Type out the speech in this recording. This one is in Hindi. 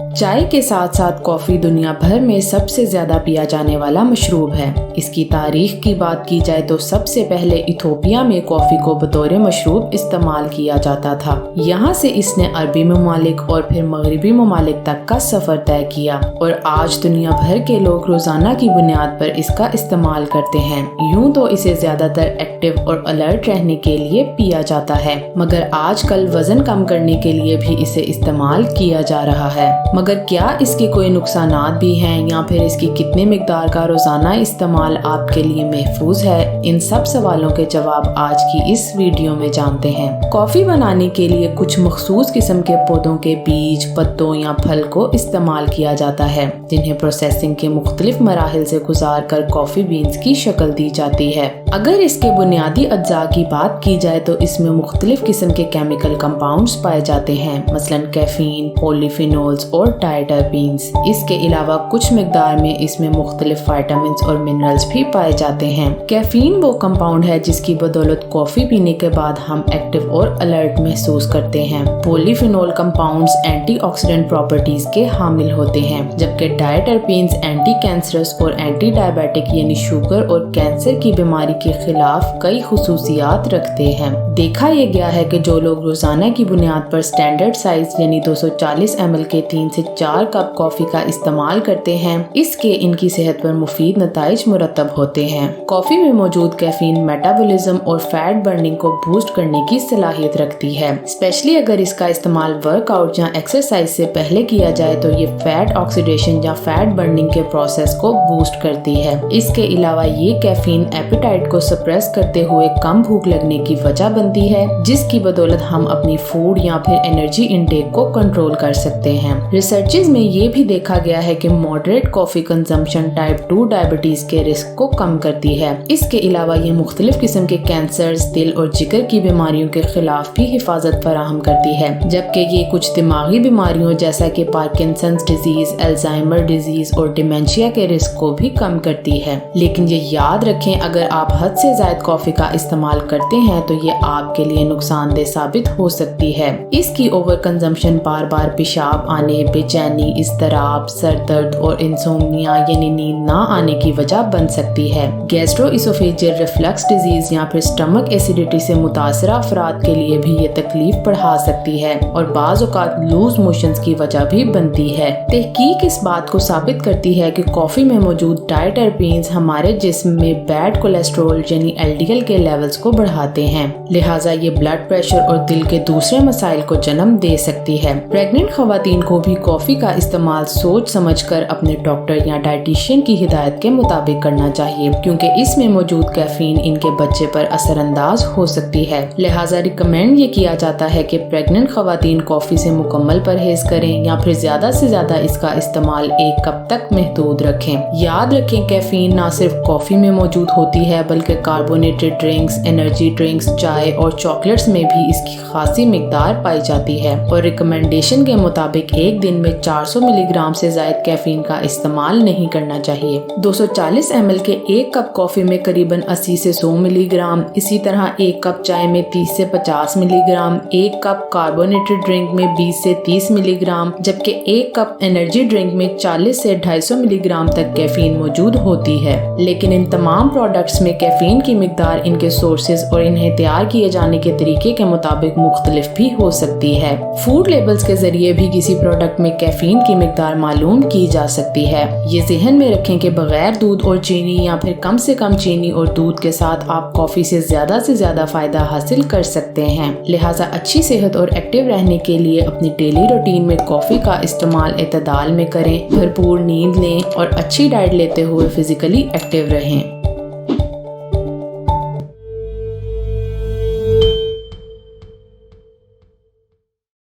चाय के साथ साथ कॉफ़ी दुनिया भर में सबसे ज़्यादा पिया जाने वाला मशरूब है। इसकी तारीख की बात की जाए तो सबसे पहले इथोपिया में कॉफ़ी को बतौर मशरूब इस्तेमाल किया जाता था। यहाँ से इसने अरबी ममालिक और फिर मगरबी ममालिक तक का सफ़र तय किया और आज दुनिया भर के लोग रोज़ाना की बुनियाद पर इसका इस्तेमाल करते हैं। यूँ तो इसे ज़्यादातर एक्टिव और अलर्ट रहने के लिए पिया जाता है, मगर आजकल वज़न कम करने के लिए भी इसे इस्तेमाल किया जा रहा है। मगर क्या इसके कोई नुकसानात भी हैं या फिर इसकी कितने मिकदार का रोज़ाना इस्तेमाल आपके लिए महफूज है? इन सब सवालों के जवाब आज की इस वीडियो में जानते हैं। कॉफ़ी बनाने के लिए कुछ मखसूस किस्म के पौधों के बीज, पत्तों या फल को इस्तेमाल किया जाता है, जिन्हें प्रोसेसिंग के मुख्तलिफ मराहिल से गुजार कर कॉफ़ी बीन्स की शक्ल दी जाती है। अगर इसके बुनियादी अज्जा की बात की जाए तो इसमें मुख्तलिफ किस्म के केमिकल कंपाउंड्स पाए जाते हैं, मसलन कैफीन, पॉलीफिनोल्स और डायटरपीन्स। इसके अलावा कुछ मिकदार में इसमें मुख्तलिफ विटामिन्स और मिनरल्स भी पाए जाते हैं। कैफीन वो कंपाउंड है जिसकी बदौलत कॉफी पीने के बाद हम एक्टिव और अलर्ट महसूस करते हैं। पॉलीफिनोल कंपाउंड्स एंटीऑक्सीडेंट प्रॉपर्टीज के हामिल होते हैं, जबकि डायटरपीन्स एंटी कैंसरस और एंटी डायबिटिक यानी शुगर और कैंसर की बीमारी के खिलाफ कई खुसूसियात रखते हैं। देखा यह गया है कि जो लोग रोजाना की बुनियाद पर स्टैंडर्ड साइज यानी 240 ml के 3 से 4 कप कॉफी का इस्तेमाल करते हैं, इसके इनकी सेहत पर मुफीद नताइज मुरतब होते हैं। कॉफी में मौजूद कैफीन मेटाबॉलिज्म और फैट बर्निंग को बूस्ट करने की सलाहियत रखती है। स्पेशली अगर इसका इस्तेमाल वर्कआउट या एक्सरसाइज से पहले किया जाए तो ये फैट ऑक्सीडेशन या फैट बर्निंग के प्रोसेस को बूस्ट करती है। इसके अलावा ये कैफीन एपेटाइट को सप्रेस करते हुए कम भूख लगने की वजह बनती है, जिसकी बदौलत हम अपनी फूड या फिर एनर्जी इंटेक को कंट्रोल कर सकते हैं। रिसर्चेस में ये भी देखा गया है कि moderate coffee consumption type 2 diabetes के रिस्क को कम करती है। इसके अलावा ये मुख्तलिफ किस्म के कैंसर्स, दिल और जिगर की बीमारियों के खिलाफ भी हिफाजत फराहम करती है, जबकि ये कुछ दिमागी बीमारियों जैसा कि पार्किंसंस डिजीज, अल्जाइमर डिजीज और डिमेंशिया के रिस्क को भी कम करती है। लेकिन ये याद रखें, अगर आप हद से ज्यादा कॉफी का इस्तेमाल करते हैं तो ये आपके लिए नुकसानदेह साबित हो सकती है। इसकी ओवर कंजम्पशन बार बार पेशाब आने, बेचैनी, इज़्तिराब, सर दर्द और इंसोम्निया यानी नींद ना आने की वजह बन सकती है। गैस्ट्रोइसोफेजियल रिफ्लक्स डिजीज या फिर स्टमक एसिडिटी से मुतासरा अफराद के लिए भी ये तकलीफ बढ़ा सकती है और बाज़ औक़ात लूज मोशंस की वजह भी बनती है। तहकीक इस बात को साबित करती है कि कॉफी में मौजूद डायटरपीन्स हमारे जिस्म में बैड कोलेस्ट्रॉल यानी LDL के लेवल्स को बढ़ाते हैं, लिहाजा ये ब्लड प्रेशर और दिल के दूसरे मसाइल को जन्म दे सकती है। प्रेग्नेंट खवातीन को भी कॉफी का इस्तेमाल सोच समझकर अपने डॉक्टर या डाइटिशियन की हिदायत के मुताबिक करना चाहिए, क्योंकि इसमें मौजूद कैफीन इनके बच्चे पर असरअंदाज हो सकती है। लिहाजा रिकमेंड ये किया जाता है कि प्रेग्नेंट खवातीन कॉफी से मुकम्मल परहेज करें या फिर ज्यादा से ज्यादा इसका इस्तेमाल 1 कप तक महदूद रखें। याद रखें, कैफीन न सिर्फ कॉफी में मौजूद होती है बल्कि कार्बोनेटेड ड्रिंक्स, एनर्जी ड्रिंक्स, चाय और चॉकलेट्स में भी इसकी खासी मिकदार पाई जाती है और रिकमेंडेशन के मुताबिक एक दिन में 400 मिलीग्राम से ज्यादा कैफीन का इस्तेमाल नहीं करना चाहिए। 240 ml के 1 कप कॉफी में करीबन 80 से 100 मिलीग्राम, इसी तरह 1 कप चाय में 30 से 50 मिलीग्राम, 1 कप कार्बोनेटेड ड्रिंक में 20 से 30 मिलीग्राम, जबकि 1 कप एनर्जी ड्रिंक में 40 से 250 मिलीग्राम तक कैफीन मौजूद होती है। लेकिन इन तमाम प्रोडक्ट्स में कैफीन की मिकदार इनके सोर्सेज और इन्हें तैयार किए जाने के तरीके के मुताबिक मुख्तलिफ भी हो सकती है। फूड लेबल्स के जरिए भी किसी प्रोडक्ट में कैफीन की मिकदार मालूम की जा सकती है। ये ज़हन में रखें कि बगैर दूध और चीनी या फिर कम से कम चीनी और दूध के साथ आप कॉफी से ज्यादा फायदा हासिल कर सकते हैं। लिहाजा अच्छी सेहत और एक्टिव रहने के लिए अपनी डेली रूटीन में कॉफी का इस्तेमाल एतदाल में करें, भरपूर नींद लें और अच्छी डाइट लेते हुए फिजिकली एक्टिव रहें।